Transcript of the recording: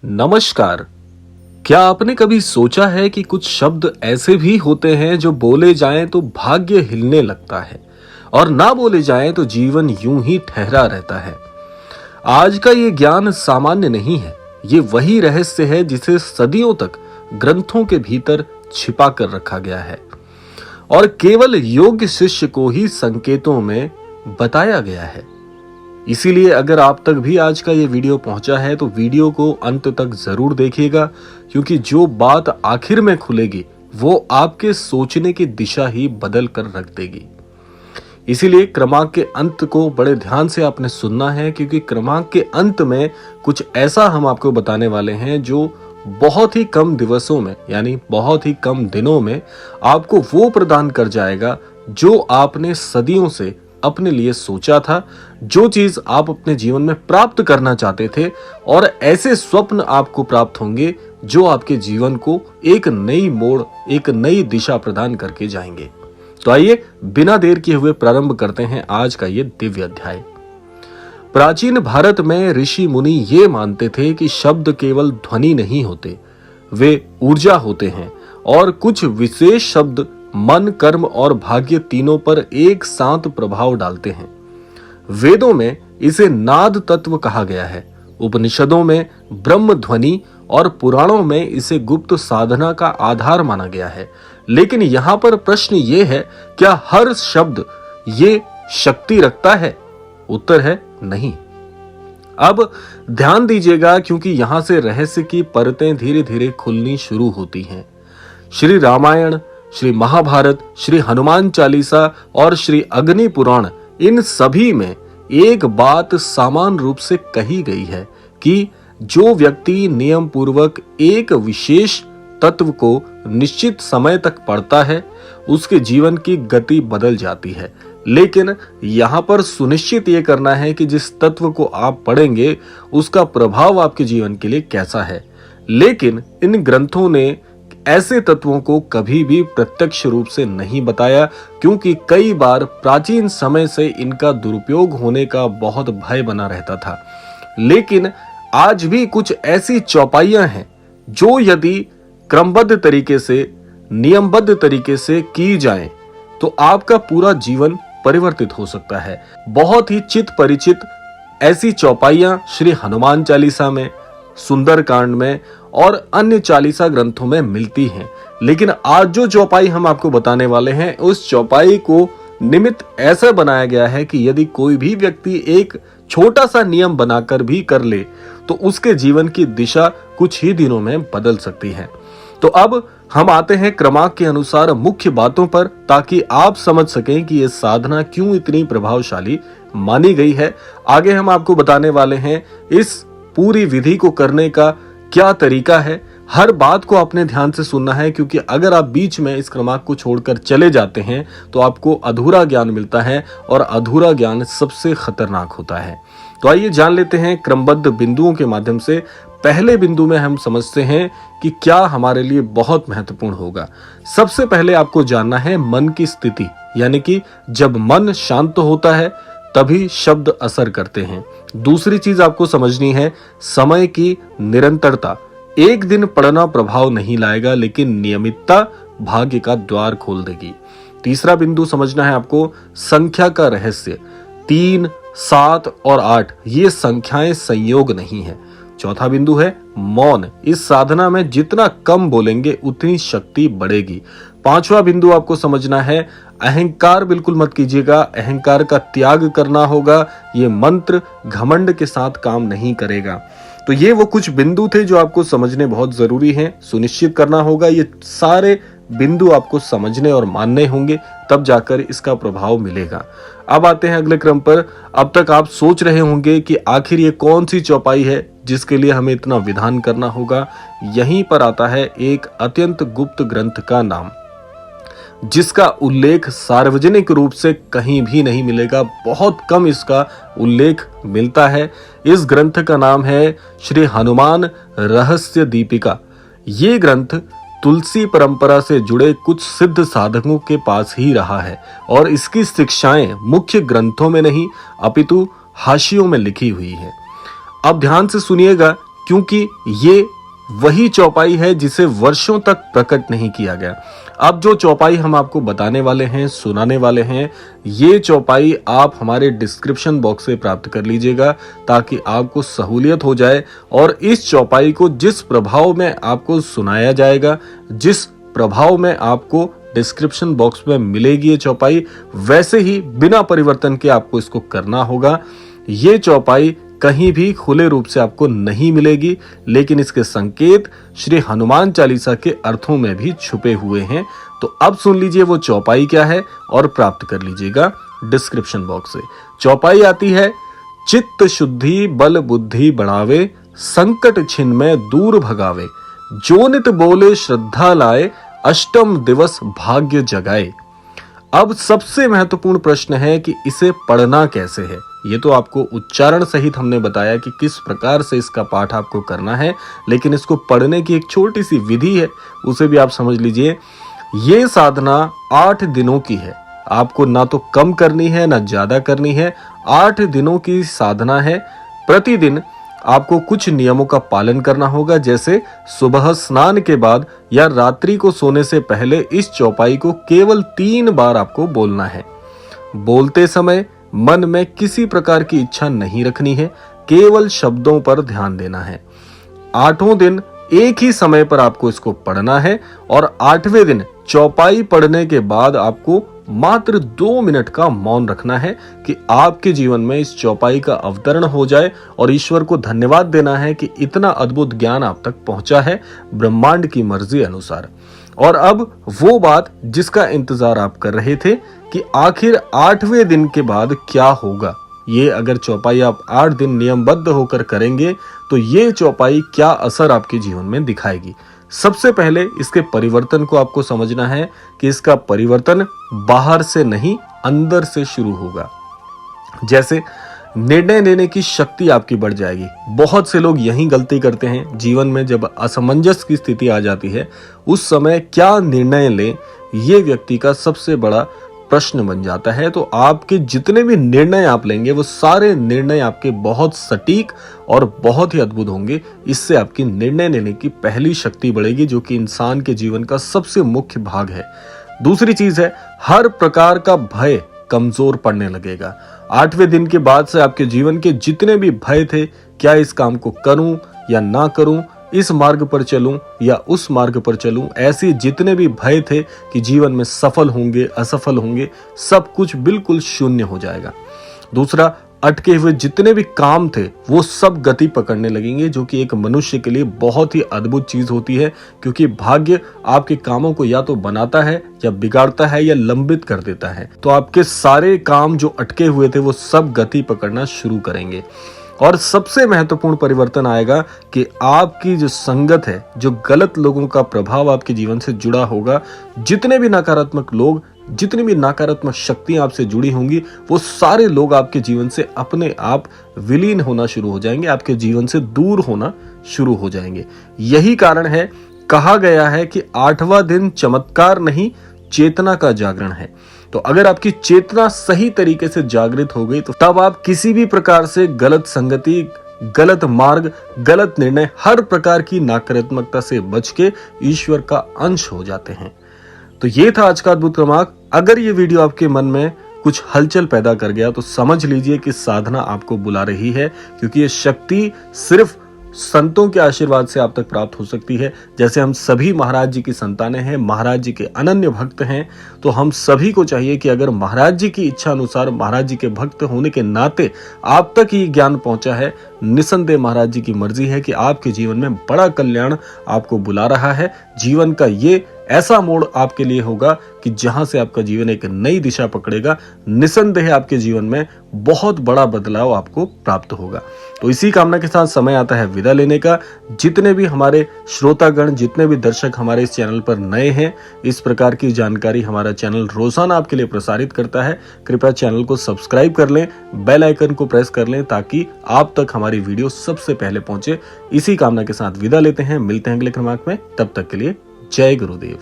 नमस्कार। क्या आपने कभी सोचा है कि कुछ शब्द ऐसे भी होते हैं जो बोले जाएं तो भाग्य हिलने लगता है और ना बोले जाएं तो जीवन यूं ही ठहरा रहता है। आज का ये ज्ञान सामान्य नहीं है, ये वही रहस्य है जिसे सदियों तक ग्रंथों के भीतर छिपा कर रखा गया है और केवल योग्य शिष्य को ही संकेतों में बताया गया है। इसीलिए अगर आप तक भी आज का ये वीडियो पहुंचा है तो वीडियो को अंत तक जरूर देखिएगा, क्योंकि जो बात आखिर में खुलेगी वो आपके सोचने की दिशा ही बदल कर रख देगी। इसीलिए क्रमांक के अंत को बड़े ध्यान से आपने सुनना है, क्योंकि क्रमांक के अंत में कुछ ऐसा हम आपको बताने वाले हैं जो बहुत ही कम दिवसों में यानी बहुत ही कम दिनों में आपको वो प्रदान कर जाएगा जो आपने सदियों से अपने लिए सोचा था, जो चीज आप अपने जीवन में प्राप्त करना चाहते थे। और ऐसे स्वप्न आपको प्राप्त होंगे जो आपके जीवन को एक नई मोड़, एक नई दिशा प्रदान करके जाएंगे। तो आइए बिना देर किए हुए प्रारंभ करते हैं आज का ये दिव्य अध्याय। प्राचीन भारत में ऋषि मुनि ये मानते थे कि शब्द केवल ध्वनि नहीं होते, वे ऊर्जा होते हैं और कुछ विशेष शब्द मन, कर्म और भाग्य तीनों पर एक साथ प्रभाव डालते हैं। वेदों में इसे नाद तत्व कहा गया है, उपनिषदों में ब्रह्म ध्वनि और पुराणों में इसे गुप्त साधना का आधार माना गया है। लेकिन यहाँ पर प्रश्न ये है, क्या हर शब्द ये शक्ति रखता है? उत्तर है नहीं। अब ध्यान दीजिएगा, क्योंकि यहां से रहस्य की परतें धीरे धीरे खुलनी शुरू होती हैं। श्री रामायण, श्री महाभारत, श्री हनुमान चालीसा और श्री अग्नि पुराण, इन सभी में एक बात समान रूप से कही गई है कि जो व्यक्ति नियम पूर्वक एक विशेष तत्व को निश्चित समय तक पढ़ता है उसके जीवन की गति बदल जाती है। लेकिन यहाँ पर सुनिश्चित ये करना है कि जिस तत्व को आप पढ़ेंगे उसका प्रभाव आपके जीवन के लिए कैसा है। लेकिन इन ग्रंथों ने ऐसे तत्वों को कभी भी प्रत्यक्ष रूप से नहीं बताया, क्योंकि कई बार प्राचीन समय से इनका दुरुपयोग होने का बहुत भय बना रहता था। लेकिन आज भी कुछ ऐसी चौपाइयां हैं जो यदि क्रमबद्ध तरीके से, नियमबद्ध तरीके से की जाएं, तो आपका पूरा जीवन परिवर्तित हो सकता है। बहुत ही चित परिचित ऐसी चौपाइयां श्री हनुमान चालीसा में, सुंदरकांड में और अन्य चालीसा ग्रंथों में मिलती हैं। लेकिन आज जो चौपाई हम आपको बताने वाले हैं, उस चौपाई को निमित्त ऐसा बनाया गया है कि यदि कोई भी व्यक्ति एक छोटा सा नियम बनाकर भी कर ले तो उसके जीवन की दिशा कुछ ही दिनों में बदल सकती है। तो अब हम आते हैं क्रमांक के अनुसार मुख्य बातों पर, ताकि आप समझ सकें कि यह साधना क्यों इतनी प्रभावशाली मानी गई है। आगे हम आपको बताने वाले हैं इस पूरी विधि को करने का क्या तरीका है। हर बात को आपने ध्यान से सुनना है, क्योंकि अगर आप बीच में इस क्रमांक को छोड़कर चले जाते हैं तो आपको अधूरा ज्ञान मिलता है और अधूरा ज्ञान सबसे खतरनाक होता है। तो आइए जान लेते हैं क्रमबद्ध बिंदुओं के माध्यम से। पहले बिंदु में हम समझते हैं कि क्या हमारे लिए बहुत महत्वपूर्ण होगा। सबसे पहले आपको जानना है मन की स्थिति, यानी कि जब मन शांत होता है तभी शब्द असर करते हैं। दूसरी चीज आपको समझनी है समय की निरंतरता। एक दिन पढ़ना प्रभाव नहीं लाएगा, लेकिन नियमितता भाग्य का द्वार खोल देगी। तीसरा बिंदु समझना है आपको संख्या का रहस्य। 3, 7 और 8 ये संख्याएं संयोग नहीं है। चौथा बिंदु है मौन। इस साधना में जितना कम बोलेंगे उतनी शक्ति बढ़ेगी। पांचवा बिंदु आपको समझना है अहंकार बिल्कुल मत कीजिएगा, अहंकार का त्याग करना होगा। ये मंत्र घमंड के साथ काम नहीं करेगा। तो ये वो कुछ बिंदु थे जो आपको समझने बहुत जरूरी हैं, सुनिश्चित करना होगा। ये सारे बिंदु आपको समझने और मानने होंगे, तब जाकर इसका प्रभाव मिलेगा। अब आते हैं अगले क्रम पर। अब तक आप सोच रहे होंगे कि आखिर ये कौन सी चौपाई है जिसके लिए हमें इतना विधान करना होगा। यहीं पर आता है एक अत्यंत गुप्त ग्रंथ का नाम, जिसका उल्लेख सार्वजनिक रूप से कहीं भी नहीं मिलेगा। बहुत कम इसका उल्लेख मिलता है। इस ग्रंथ का नाम है श्री हनुमान रहस्य दीपिका। ये ग्रंथ तुलसी परंपरा से जुड़े कुछ सिद्ध साधकों के पास ही रहा है और इसकी शिक्षाएं मुख्य ग्रंथों में नहीं अपितु हाशियों में लिखी हुई है। अब ध्यान से सुनिएगा क्योंकि ये वही चौपाई है जिसे वर्षों तक प्रकट नहीं किया गया। अब जो चौपाई हम आपको बताने वाले हैं, सुनाने वाले हैं, ये चौपाई आप हमारे डिस्क्रिप्शन बॉक्स से प्राप्त कर लीजिएगा ताकि आपको सहूलियत हो जाए। और इस चौपाई को जिस प्रभाव में आपको सुनाया जाएगा, जिस प्रभाव में आपको डिस्क्रिप्शन बॉक्स में मिलेगी ये चौपाई, वैसे ही बिना परिवर्तन के आपको इसको करना होगा। ये चौपाई कहीं भी खुले रूप से आपको नहीं मिलेगी, लेकिन इसके संकेत श्री हनुमान चालीसा के अर्थों में भी छुपे हुए हैं। तो अब सुन लीजिए वो चौपाई क्या है और प्राप्त कर लीजिएगा डिस्क्रिप्शन बॉक्स से। चौपाई आती है, चित्त शुद्धि बल बुद्धि बढ़ावे, संकट छिन में दूर भगावे, जो नित बोले श्रद्धा लाए, अष्टम दिवस भाग्य जगाए। अब सबसे महत्वपूर्ण प्रश्न है कि इसे पढ़ना कैसे है। ये तो आपको उच्चारण सहित हमने बताया कि किस प्रकार से इसका पाठ आपको करना है, लेकिन इसको पढ़ने की एक छोटी सी विधि है, उसे भी आप समझ लीजिए। ये साधना 8 दिनों की है, आपको ना तो कम करनी है ना ज्यादा करनी है। 8 दिनों की साधना है। प्रतिदिन आपको कुछ नियमों का पालन करना होगा, जैसे सुबह स्नान के बाद या रात्रि को सोने से पहले इस चौपाई को केवल 3 बार आपको बोलना है। बोलते समय मन में किसी प्रकार की इच्छा नहीं रखनी है, केवल शब्दों पर ध्यान देना है। 8 दिन एक ही समय पर आपको इसको पढ़ना है और 8वें दिन चौपाई पढ़ने के बाद आपको मात्र 2 मिनट का मौन रखना है कि आपके जीवन में इस चौपाई का अवतरण हो जाए और ईश्वर को धन्यवाद देना है कि इतना अद्भुत ज्ञान आप तक पहुंचा है ब्रह्मांड की मर्जी अनुसार। और अब वो बात जिसका इंतजार आप कर रहे थे कि आखिर 8वें दिन के बाद क्या होगा। ये अगर चौपाई आप 8 दिन नियमबद्ध होकर करेंगे तो ये चौपाई क्या असर आपके जीवन में दिखाएगी। सबसे पहले इसके परिवर्तन को आपको समझना है कि इसका परिवर्तन बाहर से नहीं, अंदर से शुरू होगा। जैसे निर्णय लेने की शक्ति आपकी बढ़ जाएगी। बहुत से लोग यही गलती करते हैं, जीवन में जब असमंजस की स्थिति आ जाती है उस समय क्या निर्णय लें, ये व्यक्ति का सबसे बड़ा प्रश्न बन जाता है। तो आपके जितने भी निर्णय आप लेंगे वो सारे निर्णय आपके बहुत सटीक और बहुत ही अद्भुत होंगे। इससे आपकी निर्णय लेने की पहली शक्ति बढ़ेगी, जो कि इंसान के जीवन का सबसे मुख्य भाग है। दूसरी चीज है, हर प्रकार का भय कमजोर पड़ने लगेगा। 8वें दिन के बाद से आपके जीवन के जितने भी भय थे, क्या इस काम को करूं या ना करूं, इस मार्ग पर चलूं या उस मार्ग पर चलूं, ऐसे जितने भी भय थे कि जीवन में सफल होंगे असफल होंगे, सब कुछ बिल्कुल शून्य हो जाएगा। दूसरा, अटके हुए जितने भी काम थे वो सब गति पकड़ने लगेंगे, जो कि एक मनुष्य के लिए बहुत ही अद्भुत चीज होती है, क्योंकि भाग्य आपके कामों को या तो बनाता है या बिगाड़ता है या लंबित कर देता है। तो आपके सारे काम जो अटके हुए थे वो सब गति पकड़ना शुरू करेंगे। और सबसे महत्वपूर्ण परिवर्तन आएगा कि आपकी जो संगत है, जो गलत लोगों का प्रभाव आपके जीवन से जुड़ा होगा, जितने भी नकारात्मक लोग, जितनी भी नकारात्मक शक्तियां आपसे जुड़ी होंगी, वो सारे लोग आपके जीवन से अपने आप विलीन होना शुरू हो जाएंगे, आपके जीवन से दूर होना शुरू हो जाएंगे। यही कारण है, कहा गया है कि 8वां दिन चमत्कार नहीं, चेतना का जागरण है। तो अगर आपकी चेतना सही तरीके से जागृत हो गई तो तब आप किसी भी प्रकार से गलत संगति, गलत मार्ग, गलत निर्णय, हर प्रकार की नकारात्मकता से बच के ईश्वर का अंश हो जाते हैं। तो ये था आज का अद्भुत क्रमांक। अगर ये वीडियो आपके मन में कुछ हलचल पैदा कर गया तो समझ लीजिए कि साधना आपको बुला रही है, क्योंकि ये शक्ति सिर्फ संतों के आशीर्वाद से आप तक प्राप्त हो सकती है। जैसे हम सभी महाराज जी की संतानें हैं, महाराज जी के अनन्य भक्त हैं, तो हम सभी को चाहिए कि अगर महाराज जी की इच्छा अनुसार, महाराज जी के भक्त होने के नाते आप तक ये ज्ञान पहुंचा है, निसंदेह महाराज जी की मर्जी है कि आपके जीवन में बड़ा कल्याण आपको बुला रहा है। जीवन का ये ऐसा मोड़ आपके लिए होगा कि जहां से आपका जीवन एक नई दिशा पकड़ेगा। निसंदेह आपके जीवन में बहुत बड़ा बदलाव आपको प्राप्त होगा। तो इसी कामना के साथ समय आता है विदा लेने का। जितने भी हमारे श्रोतागण, जितने भी दर्शक हमारे इस चैनल पर नए हैं, इस प्रकार की जानकारी हमारा चैनल रोजाना आपके लिए प्रसारित करता है। कृपया चैनल को सब्सक्राइब कर लें, बेल आइकन को प्रेस कर लें, ताकि आप तक हमारी वीडियो सबसे पहले पहुंचे। इसी कामना के साथ विदा लेते हैं, मिलते हैं अगले क्रमांक में। तब तक के लिए जय गुरुदेव।